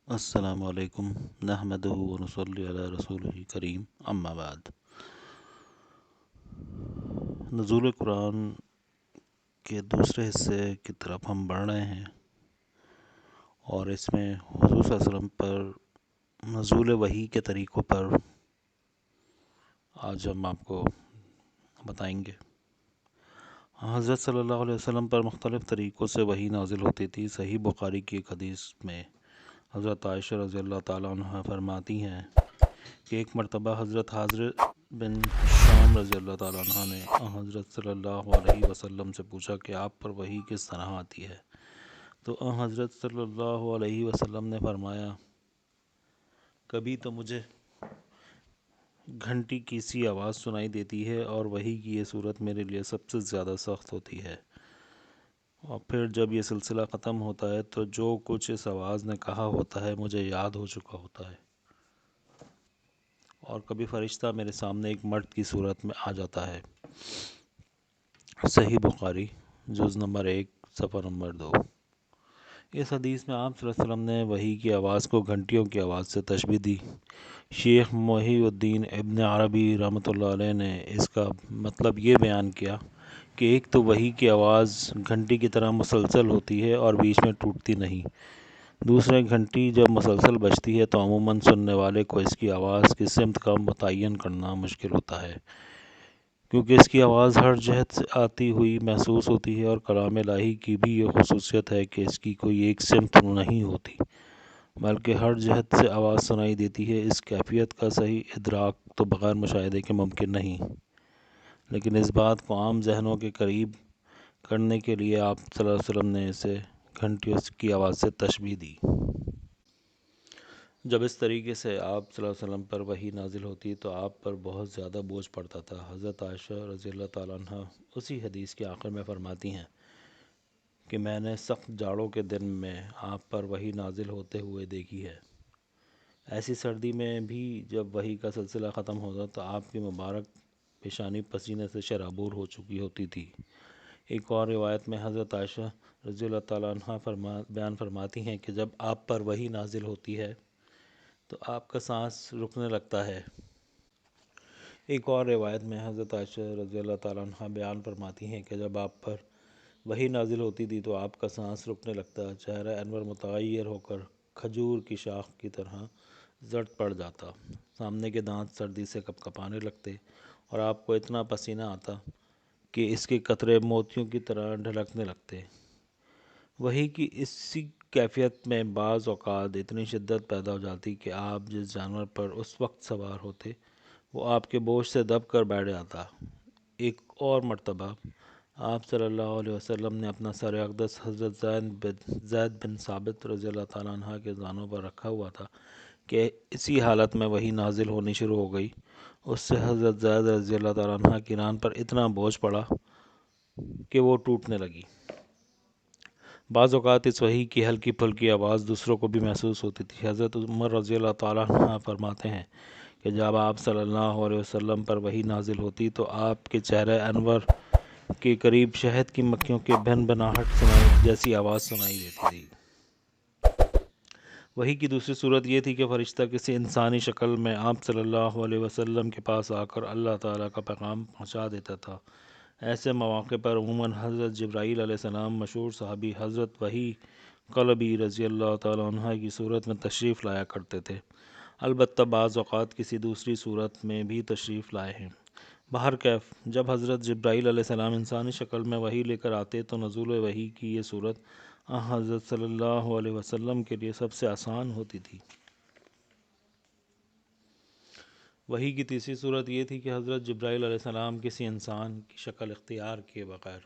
السلام علیکم نحمدہ و نصلی علی رسولہ کریم اما بعد۔ نزول قرآن کے دوسرے حصے کی طرف ہم بڑھ رہے ہیں، اور اس میں حضور صلی اللہ علیہ وسلم پر نزول وحی کے طریقوں پر آج ہم آپ کو بتائیں گے۔ حضرت صلی اللہ علیہ وسلم پر مختلف طریقوں سے وحی نازل ہوتی تھی۔ صحیح بخاری کی ایک حدیث میں حضرت عائشہ رضی اللہ تعالیٰ عنہ فرماتی ہیں کہ ایک مرتبہ حضرت حاضر بن شام رضی اللہ تعالیٰ عنہ نے حضرت صلی اللہ علیہ وسلم سے پوچھا کہ آپ پر وحی کس طرح آتی ہے، تو حضرت صلی اللہ علیہ وسلم نے فرمایا، کبھی تو مجھے گھنٹی کی سی آواز سنائی دیتی ہے اور وحی کی یہ صورت میرے لیے سب سے زیادہ سخت ہوتی ہے، اور پھر جب یہ سلسلہ ختم ہوتا ہے تو جو کچھ اس آواز نے کہا ہوتا ہے مجھے یاد ہو چکا ہوتا ہے، اور کبھی فرشتہ میرے سامنے ایک مرد کی صورت میں آ جاتا ہے۔ صحیح بخاری جز نمبر 1 صفحہ نمبر 2۔ اس حدیث میں آپ صلی اللہ علیہ وسلم نے وحی کی آواز کو گھنٹیوں کی آواز سے تشبیہ دی۔ شیخ محی الدین ابن عربی رحمۃ اللہ علیہ نے اس کا مطلب یہ بیان کیا کہ ایک تو وحی کی آواز گھنٹی کی طرح مسلسل ہوتی ہے اور بیچ میں ٹوٹتی نہیں، دوسرے گھنٹی جب مسلسل بجتی ہے تو عموماً سننے والے کو اس کی آواز کی سمت کا متعین کرنا مشکل ہوتا ہے، کیونکہ اس کی آواز ہر جہت سے آتی ہوئی محسوس ہوتی ہے، اور کلام الہی کی بھی یہ خصوصیت ہے کہ اس کی کوئی ایک سمت نہیں ہوتی بلکہ ہر جہت سے آواز سنائی دیتی ہے۔ اس کیفیت کا صحیح ادراک تو بغیر مشاہدے کے ممکن نہیں، لیکن اس بات کو عام ذہنوں کے قریب کرنے کے لیے آپ صلی اللہ علیہ وسلم نے اسے گھنٹیوں کی آواز سے تشبیہ دی۔ جب اس طریقے سے آپ صلی اللہ علیہ وسلم پر وحی نازل ہوتی تو آپ پر بہت زیادہ بوجھ پڑتا تھا۔ حضرت عائشہ رضی اللہ تعالیٰ عنہ اسی حدیث کے آخر میں فرماتی ہیں کہ میں نے سخت جاڑوں کے دن میں آپ پر وحی نازل ہوتے ہوئے دیکھی ہے۔ ایسی سردی میں بھی جب وحی کا سلسلہ ختم ہوتا تو آپ کی مبارک پیشانی پسینے سے شرابور ہو چکی ہوتی تھی۔ ایک اور روایت میں حضرت عائشہ رضی اللہ تعالیٰ عنہ بیان فرماتی ہیں کہ جب آپ پر وحی نازل ہوتی ہے تو آپ کا سانس رکنے لگتا ہے۔ ایک اور روایت میں حضرت عائشہ رضی اللہ تعالیٰ عنہ بیان فرماتی ہیں کہ جب آپ پر وحی نازل ہوتی تھی تو آپ کا سانس رکنے لگتا، چہرہ انور متغیر ہو کر کھجور کی شاخ کی طرح زرد پڑ جاتا، سامنے کے دانت سردی سے کپ کپانے لگتے، اور آپ کو اتنا پسینہ آتا کہ اس کے قطرے موتیوں کی طرح ڈھلکنے لگتے۔ وحی کی اسی کیفیت میں بعض اوقات اتنی شدت پیدا ہو جاتی کہ آپ جس جانور پر اس وقت سوار ہوتے وہ آپ کے بوجھ سے دب کر بیٹھ جاتا۔ ایک اور مرتبہ آپ صلی اللہ علیہ وسلم نے اپنا سر اقدس حضرت زید بن ثابت رضی اللہ تعالیٰ عنہ کے زانوں پر رکھا ہوا تھا کہ اسی حالت میں وحی نازل ہونی شروع ہو گئی۔ اس سے حضرت زید رضی اللہ تعالیٰ عنہ کی ران پر اتنا بوجھ پڑا کہ وہ ٹوٹنے لگی۔ بعض اوقات اس وحی کی ہلکی پھلکی آواز دوسروں کو بھی محسوس ہوتی تھی۔ حضرت عمر رضی اللہ تعالیٰ عنہ فرماتے ہیں کہ جب آپ صلی اللہ علیہ وسلم پر وحی نازل ہوتی تو آپ کے چہرہ انور کے قریب شہد کی مکھیوں کے بھن بھناہٹ جیسی آواز سنائی دیتی تھی۔ وحی کی دوسری صورت یہ تھی کہ فرشتہ کسی انسانی شکل میں آپ صلی اللہ علیہ وسلم کے پاس آ کر اللہ تعالیٰ کا پیغام پہنچا دیتا تھا۔ ایسے مواقع پر عموماً حضرت جبرائیل علیہ السلام مشہور صحابی حضرت وحی قلبی رضی اللہ تعالیٰ عنہ کی صورت میں تشریف لایا کرتے تھے، البتہ بعض اوقات کسی دوسری صورت میں بھی تشریف لائے ہیں۔ بہرکیف جب حضرت جبرائیل علیہ السلام انسانی شکل میں وحی لے کر آتے تو نزول وحی کی یہ صورت حضرت صلی اللہ علیہ وسلم کے لیے سب سے آسان ہوتی تھی۔ وحی کی تیسری صورت یہ تھی کہ حضرت جبرائیل علیہ السلام کسی انسان کی شکل اختیار کیے بغیر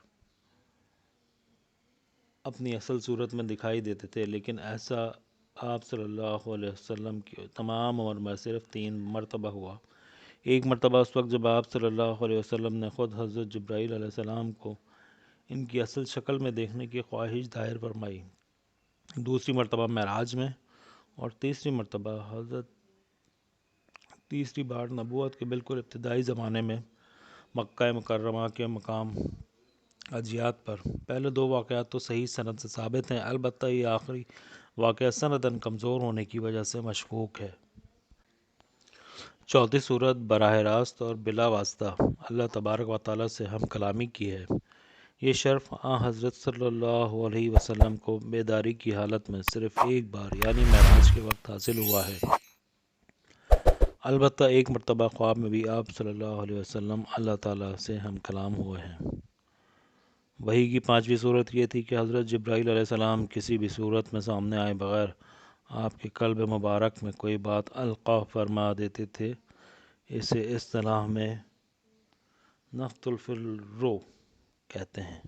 اپنی اصل صورت میں دکھائی دیتے تھے، لیکن ایسا آپ صلی اللہ علیہ وسلم کی تمام عمر میں صرف 3 مرتبہ ہوا۔ ایک مرتبہ اس وقت جب آپ صلی اللہ علیہ وسلم نے خود حضرت جبرائیل علیہ السلام کو ان کی اصل شکل میں دیکھنے کی خواہش ظاہر فرمائی، دوسری مرتبہ معراج میں، اور تیسری بار نبوت کے بالکل ابتدائی زمانے میں مکہ مکرمہ کے مقام عجیات پر۔ پہلے 2 واقعات تو صحیح سند سے ثابت ہیں، البتہ یہ آخری واقعہ سندن کمزور ہونے کی وجہ سے مشکوک ہے۔ چوتھی صورت براہ راست اور بلا واسطہ اللہ تبارک و تعالیٰ سے ہم کلامی کی ہے۔ یہ شرف حضرت صلی اللہ علیہ وسلم کو بیداری کی حالت میں صرف ایک بار یعنی معراج کے وقت حاصل ہوا ہے۔ البتہ ایک مرتبہ خواب میں بھی آپ صلی اللہ علیہ وسلم اللہ تعالیٰ سے ہم کلام ہوئے ہیں۔ وحی کی پانچویں صورت یہ تھی کہ حضرت جبرائیل علیہ السلام کسی بھی صورت میں سامنے آئے بغیر آپ کے قلب مبارک میں کوئی بات القاء فرما دیتے تھے۔ اسے اصطلاح میں نفخۃ الفی الروح کہتے ہیں۔